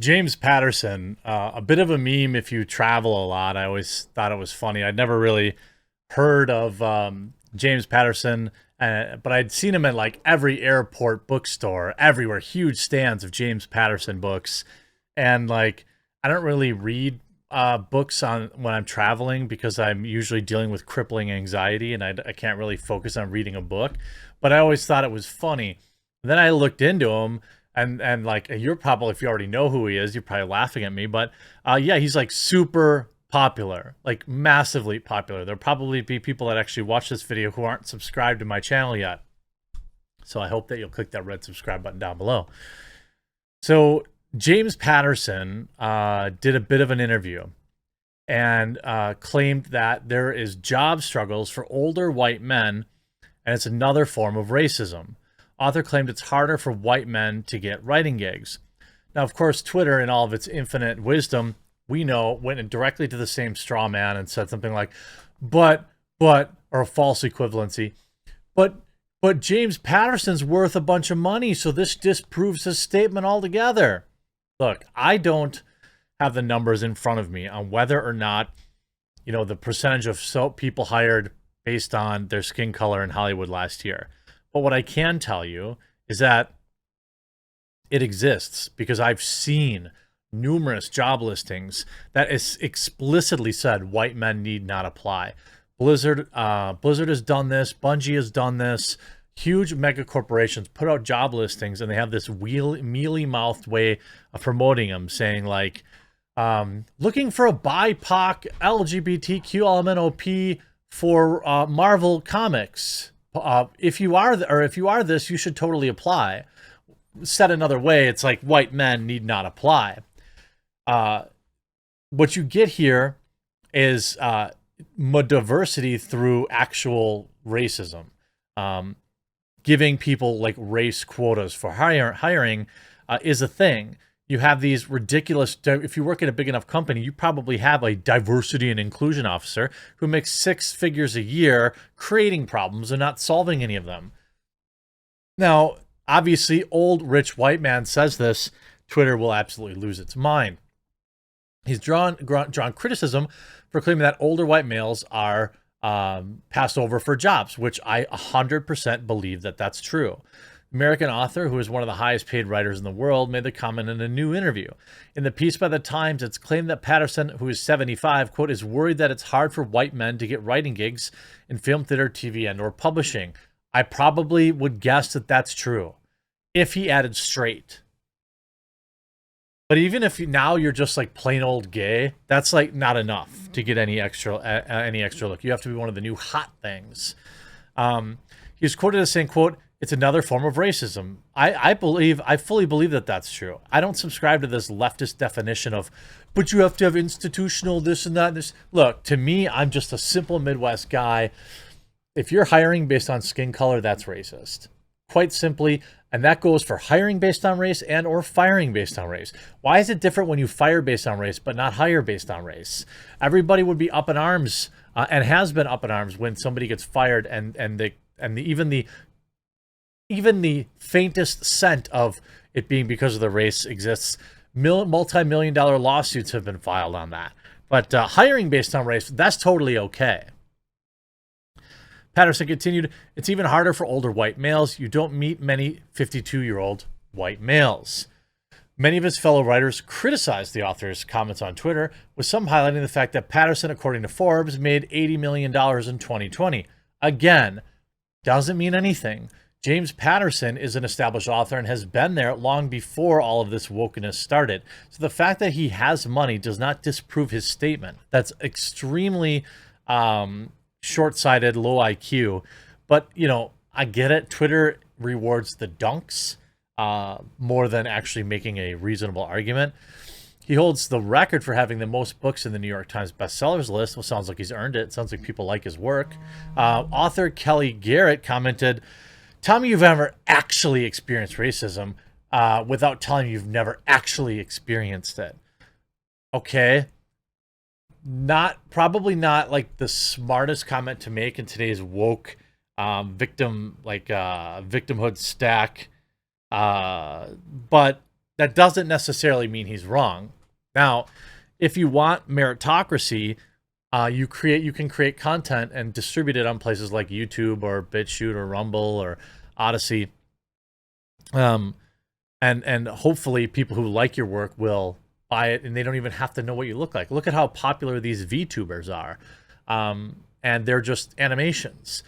James Patterson, a bit of a meme if you travel a lot. I always thought it was funny. I'd never really heard of James Patterson, but I'd seen him at like every airport bookstore, everywhere, huge stands of James Patterson books. And like, I don't really read books on when I'm traveling because I'm usually dealing with crippling anxiety and I can't really focus on reading a book. But I always thought it was funny. Then I looked into him and like you're probably, if you already know who he is, you're probably laughing at me, but yeah, he's like super popular, like massively popular. There'll probably be people that actually watch this video who aren't subscribed to my channel yet, so I hope that you'll click that red subscribe button down below. So James Patterson did a bit of an interview and claimed that there is job struggles for older white men, and it's another form of racism. Author claimed it's harder for white men to get writing gigs. Now, of course, Twitter, in all of its infinite wisdom, we know went directly to the same straw man and said something like, or a false equivalency, but, but James Patterson's worth a bunch of money, so this disproves his statement altogether. Look, I don't have the numbers in front of me on whether or not, the percentage of people hired based on their skin color in Hollywood last year. But what I can tell you is that it exists because I've seen numerous job listings that is explicitly said white men need not apply. Blizzard has done this. Bungie has done this. Huge mega corporations put out job listings and they have this mealy-mouthed way of promoting them, saying like, looking for a BIPOC LGBTQ LMNOP for Marvel Comics. If you are this, you should totally apply. Said another way, it's like white men need not apply. What you get here is diversity through actual racism. Giving people like race quotas for hiring is a thing. You have these ridiculous, if you work at a big enough company, you probably have a diversity and inclusion officer who makes 6 figures a year creating problems and not solving any of them. Now, obviously, old rich white man says this, Twitter will absolutely lose its mind. He's drawn criticism for claiming that older white males are passed over for jobs, which I 100% believe that that's true. American author, who is one of the highest paid writers in the world, made the comment in a new interview. In the piece by the Times, it's claimed that Patterson, who is 75, quote, is worried that it's hard for white men to get writing gigs in film, theater, TV, and or publishing. I probably would guess that that's true if he added straight. But even if now you're just like plain old gay, that's like not enough to get any extra look. You have to be one of the new hot things. He was quoted as saying, quote, it's another form of racism. I fully believe that that's true. I don't subscribe to this leftist definition of, but you have to have institutional this and that. And this. Look, to me, I'm just a simple Midwest guy. If you're hiring based on skin color, that's racist. Quite simply, and that goes for hiring based on race and or firing based on race. Why is it different when you fire based on race but not hire based on race? Everybody would be up in arms and has been up in arms when somebody gets fired even the faintest scent of it being because of the race exists. Multi-million-dollar lawsuits have been filed on that. But hiring based on race, that's totally okay. Patterson continued, it's even harder for older white males. You don't meet many 52-year-old white males. Many of his fellow writers criticized the author's comments on Twitter, with some highlighting the fact that Patterson, according to Forbes, made $80 million in 2020. Again, doesn't mean anything. James Patterson is an established author and has been there long before all of this wokeness started. So the fact that he has money does not disprove his statement. That's extremely short-sighted, low IQ. But, I get it. Twitter rewards the dunks more than actually making a reasonable argument. He holds the record for having the most books in the New York Times bestsellers list. Well, sounds like he's earned it. Sounds like people like his work. Author Kelly Garrett commented, tell me you've ever actually experienced racism without telling me you've never actually experienced it. Okay. Probably not like the smartest comment to make in today's woke victimhood stack. But that doesn't necessarily mean he's wrong. Now, if you want meritocracy, you can create content and distribute it on places like YouTube or BitChute or Rumble or Odyssey. And hopefully people who like your work will buy it, and they don't even have to know what you look like. Look at how popular these VTubers are. And they're just animations.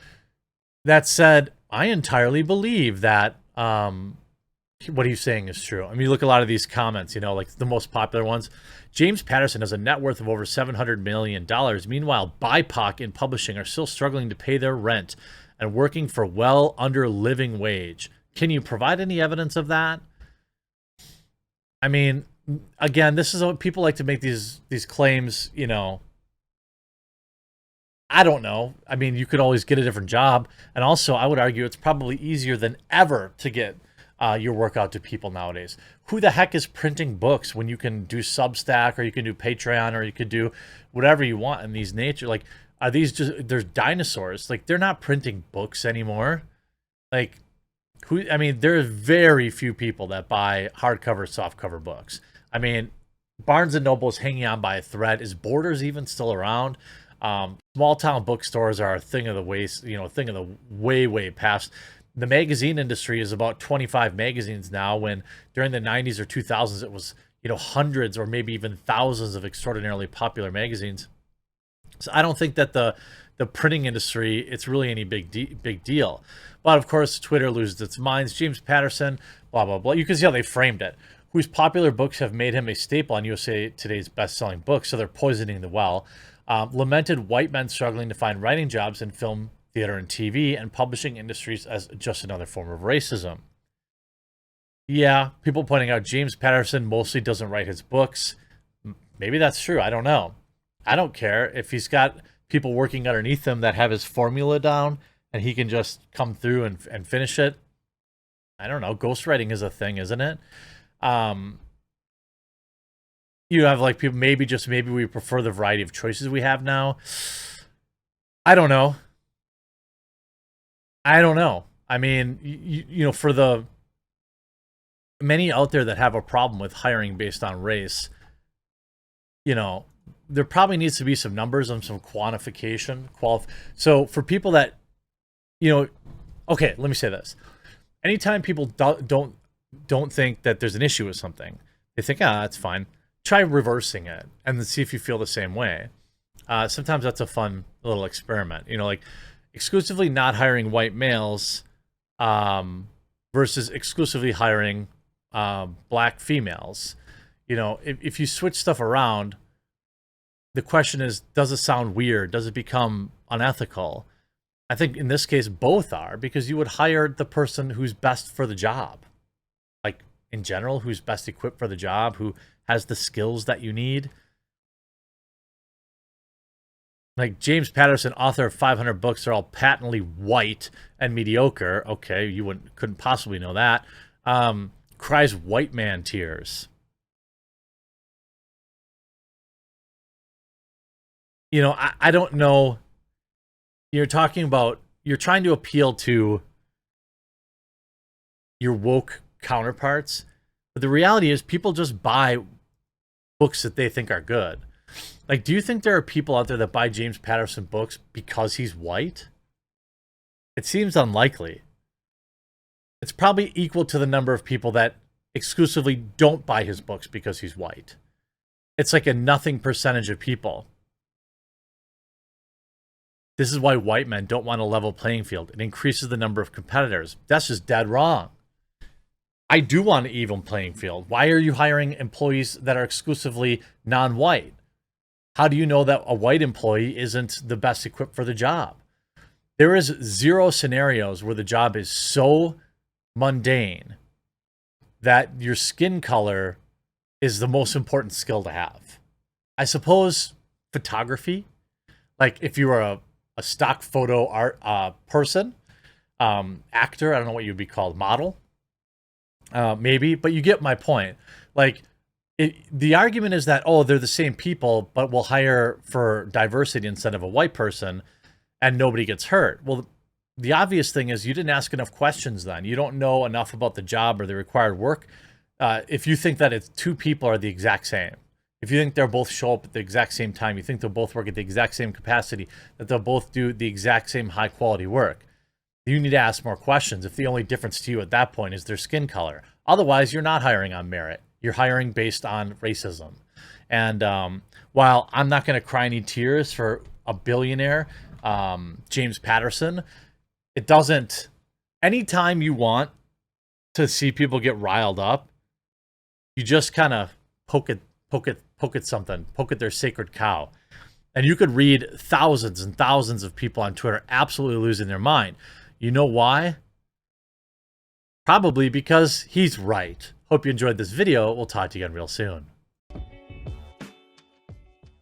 That said, I entirely believe that what he's saying is true. I mean, you look at a lot of these comments, you know, like the most popular ones. James Patterson has a net worth of over $700 million. Meanwhile, BIPOC in publishing are still struggling to pay their rent and working for well under living wage. Can you provide any evidence of that? I mean, again, this is what people like to make these claims, you know. I don't know. I mean, you could always get a different job. And also, I would argue it's probably easier than ever to get your work out to people nowadays. Who the heck is printing books when you can do Substack, or you can do Patreon, or you could do whatever you want in these nature? Like, are these just, there's dinosaurs. Like, they're not printing books anymore. Like, I mean, there are very few people that buy hardcover, softcover books. I mean, Barnes and Noble is hanging on by a thread. Is Borders even still around? Small town bookstores are a thing of the waste, you know, a thing of the way past. The magazine industry is about 25 magazines now, when during the 90s or 2000s it was, you know, hundreds or maybe even thousands of extraordinarily popular magazines. So I don't think that the printing industry, it's really any big deal. But of course, Twitter loses its minds. James Patterson, blah blah blah. You can see how they framed it. Whose popular books have made him a staple on USA Today's best-selling books, so they're poisoning the well. Lamented white men struggling to find writing jobs in film, theater, and TV, and publishing industries as just another form of racism. Yeah, people pointing out James Patterson mostly doesn't write his books. Maybe that's true. I don't know. I don't care if he's got people working underneath him that have his formula down and he can just come through and finish it. I don't know. Ghostwriting is a thing, isn't it? You have like people, maybe we prefer the variety of choices we have now. I don't know. I mean, you know, for the many out there that have a problem with hiring based on race, you know, there probably needs to be some numbers and some quantification. So for people that, you know, okay, let me say this. Anytime people don't think that there's an issue with something, they think, that's fine. Try reversing it and then see if you feel the same way. Sometimes that's a fun little experiment. You know, like exclusively not hiring white males versus exclusively hiring black females. You know, if you switch stuff around, the question is, does it sound weird? Does it become unethical? I think in this case, both are, because you would hire the person who's best for the job. Like, in general, who's best equipped for the job, who has the skills that you need. Like James Patterson, author of 500 books, are all patently white and mediocre. Okay, you couldn't possibly know that. Cries white man tears. You know, I don't know. You're talking about, you're trying to appeal to your woke counterparts, but the reality is people just buy books that they think are good. Like, do you think there are people out there that buy James Patterson books because he's white? It seems unlikely. It's probably equal to the number of people that exclusively don't buy his books because he's white. It's like a nothing percentage of people. This is why white men don't want a level playing field. It increases the number of competitors. That's just dead wrong. I do want an even playing field. Why are you hiring employees that are exclusively non-white? How do you know that a white employee isn't the best equipped for the job? There is zero scenarios where the job is so mundane that your skin color is the most important skill to have. I suppose photography, like if you were a stock photo art person, actor, I don't know what you'd be called, model, maybe, but you get my point. Like, the argument is that, oh, they're the same people, but we'll hire for diversity instead of a white person, and nobody gets hurt. Well, the obvious thing is you didn't ask enough questions then. You don't know enough about the job or the required work if you think that it's two people are the exact same, if you think they'll both show up at the exact same time, you think they'll both work at the exact same capacity, that they'll both do the exact same high quality work, you need to ask more questions if the only difference to you at that point is their skin color. Otherwise, you're not hiring on merit. You're hiring based on racism. And while I'm not going to cry any tears for a billionaire, James Patterson, it doesn't. Anytime you want to see people get riled up, you just kind of poke at their sacred cow. And you could read thousands and thousands of people on Twitter absolutely losing their mind. You know why? Probably because he's right. Hope you enjoyed this video. We'll talk to you again real soon.